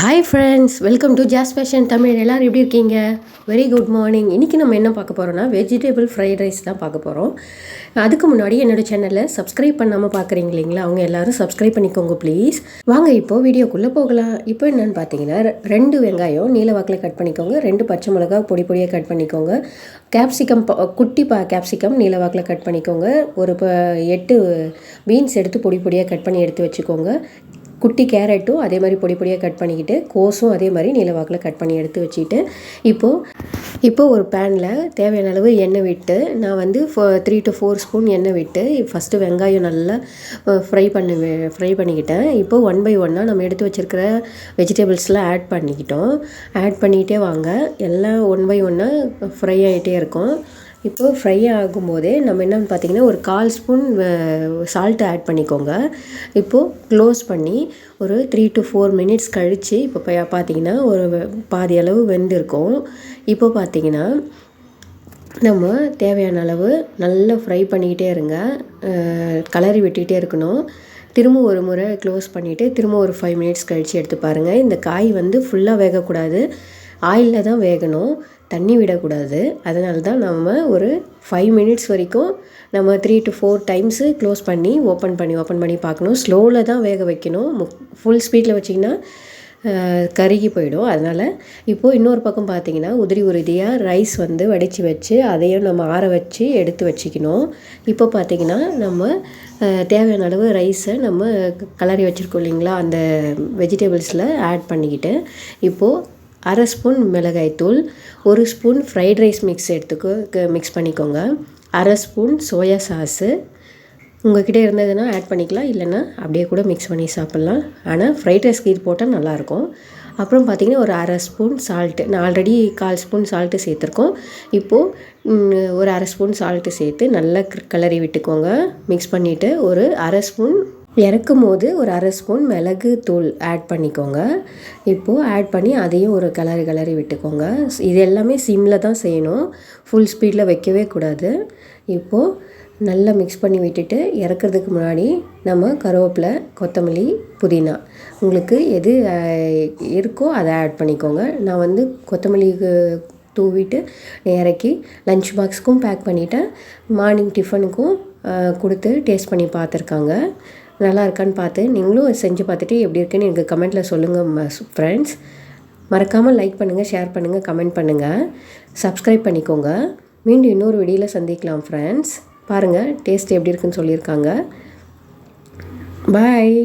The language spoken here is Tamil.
Hi friends, welcome to Jazz fashion Tamil. எல்லோரும் எப்படி இருக்கீங்க? Very good morning. இன்றைக்கி நம்ம என்ன பார்க்க போகிறோம்னா வெஜிடபிள் ஃப்ரைட் ரைஸ் தான் பார்க்க போகிறோம். அதுக்கு முன்னாடி என்னோடய சேனலில் சப்ஸ்கிரைப் பண்ணாமல் பார்க்குறீங்க இல்லைங்களா, அவங்க எல்லோரும் சப்ஸ்கிரைப் பண்ணிக்கோங்க ப்ளீஸ். வாங்க இப்போது வீடியோக்குள்ளே போகலாம். இப்போ என்னென்னு பார்த்தீங்கன்னா 2 வெங்காயம் நீல வாக்கில் கட் பண்ணிக்கோங்க, 2 பச்சை மிளகா பொடி பொடியாக கட் பண்ணிக்கோங்க, கேப்சிகம் குட்டி கேப்சிகம் நீல வாக்கில் கட் பண்ணிக்கோங்க, ஒரு 8 பீன்ஸ் எடுத்து பொடி பொடியாக கட் பண்ணி எடுத்து வச்சுக்கோங்க, குட்டி கேரட்டும் அதே மாதிரி பொடி பொடியாக கட் பண்ணிக்கிட்டு, கோஸும் அதே மாதிரி நீலவாக்கில் கட் பண்ணி எடுத்து வச்சுட்டு, இப்போது ஒரு பேனில் தேவையான அளவு எண்ணெய் விட்டு, நான் வந்து 3 to 4 ஸ்பூன் எண்ணெய் விட்டு ஃபஸ்ட்டு வெங்காயம் நல்லா ஃப்ரை பண்ணிக்கிட்டேன். இப்போது 1 by 1 நம்ம எடுத்து வச்சுருக்கிற வெஜிடபிள்ஸ்லாம் ஆட் பண்ணிக்கிட்டே வாங்க. எல்லாம் 1 by 1 ஃப்ரை ஆகிட்டே இருக்கும். இப்போது ஃப்ரை ஆகும்போதே நம்ம என்னென்னு பார்த்தீங்கன்னா ஒரு 1/4 ஸ்பூன் சால்ட்டு ஆட் பண்ணிக்கோங்க. இப்போது க்ளோஸ் பண்ணி ஒரு 3 to 4 மினிட்ஸ் கழித்து இப்போ பார்த்தீங்கன்னா ஒரு பாதி அளவு வெந்திருக்கும். இப்போ பார்த்தீங்கன்னா நம்ம தேவையான அளவு நல்லா ஃப்ரை பண்ணிக்கிட்டே இருங்க, கலரி விட்டுக்கிட்டே இருக்கணும். திரும்ப ஒரு முறை க்ளோஸ் பண்ணிவிட்டு திரும்ப ஒரு 5 மினிட்ஸ் கழித்து எடுத்து பாருங்கள். இந்த காய் வந்து ஃபுல்லாக வேகக்கூடாது, ஆயிலில் தான் வேகணும், தண்ணி விடக்கூடாது. அதனால தான் நம்ம ஒரு 5 மினிட்ஸ் வரைக்கும் நம்ம 3 to 4 டைம்ஸு க்ளோஸ் பண்ணி ஓப்பன் பண்ணி பார்க்கணும். ஸ்லோவில் தான் வேக வைக்கணும். ஃபுல் ஸ்பீடில் வச்சிங்கன்னா கருகி போயிடும். அதனால் இப்போது இன்னொரு பக்கம் பார்த்திங்கன்னா உதிரியாக ரைஸ் வந்து வடித்து வச்சு அதையும் நம்ம ஆற வச்சு எடுத்து வச்சுக்கணும். இப்போ பார்த்திங்கன்னா நம்ம தேவையான அளவு ரைஸை நம்ம கலரி வச்சுருக்கோம் இல்லைங்களா, அந்த வெஜிடபிள்ஸில் ஆட் பண்ணிக்கிட்டு இப்போது 1/2 ஸ்பூன் மிளகாய்த்தூள், 1 ஸ்பூன் ஃப்ரைட் ரைஸ் மிக்ஸ் பண்ணிக்கோங்க, 1/2 ஸ்பூன் சோயா சாஸு உங்கள்கிட்ட இருந்ததுன்னா ஆட் பண்ணிக்கலாம், இல்லைன்னா அப்படியே கூட மிக்ஸ் பண்ணி சாப்பிட்லாம். ஆனால் ஃப்ரைட் ரைஸ்க்கு இது போட்டால் நல்லாயிருக்கும். அப்புறம் பார்த்திங்கன்னா ஒரு 1/2 ஸ்பூன் சால்ட்டு, நான் ஆல்ரெடி 1/4 ஸ்பூன் சால்ட்டு சேர்த்துருக்கோம். இப்போது ஒரு 1/2 ஸ்பூன் சால்ட்டு சேர்த்து நல்லா கிளறி விட்டுக்கோங்க. மிக்ஸ் பண்ணிவிட்டு ஒரு 1/2 ஸ்பூன் இறக்கும் போது ஒரு 1/2 ஸ்பூன் மிளகு தூள் ஆட் பண்ணிக்கோங்க. இப்போது ஆட் பண்ணி அதையும் ஒரு கிளறி விட்டுக்கோங்க. இது எல்லாமே சிம்மில் தான் செய்யணும், ஃபுல் ஸ்பீடில் வைக்கவே கூடாது. இப்போது நல்லா மிக்ஸ் பண்ணி விட்டுட்டு இறக்கிறதுக்கு முன்னாடி நம்ம கருவேப்பிலை, கொத்தமல்லி, புதினா உங்களுக்கு எது இருக்கோ அதை ஆட் பண்ணிக்கோங்க. நான் வந்து கொத்தமல்லி தூவிட்டு இறக்கி லஞ்ச் பாக்ஸுக்கும் பேக் பண்ணிவிட்டேன். மார்னிங் டிஃபனுக்கும் கொடுத்து டேஸ்ட் பண்ணி பார்த்துருக்காங்க. நல்லா இருக்கான்னு பார்த்து நீங்களும் செஞ்சு பார்த்துட்டு எப்படி இருக்குன்னு எனக்கு கமெண்ட்டில் சொல்லுங்கள் ஃப்ரெண்ட்ஸ். மறக்காமல் லைக் பண்ணுங்கள், ஷேர் பண்ணுங்கள், கமெண்ட் பண்ணுங்கள், சப்ஸ்கிரைப் பண்ணிக்கோங்க. மீண்டும் இன்னொரு வீடியோவில் சந்திக்கலாம் ஃப்ரெண்ட்ஸ். பாருங்கள் டேஸ்ட் எப்படி இருக்குன்னு சொல்லியிருக்காங்க. பாய்.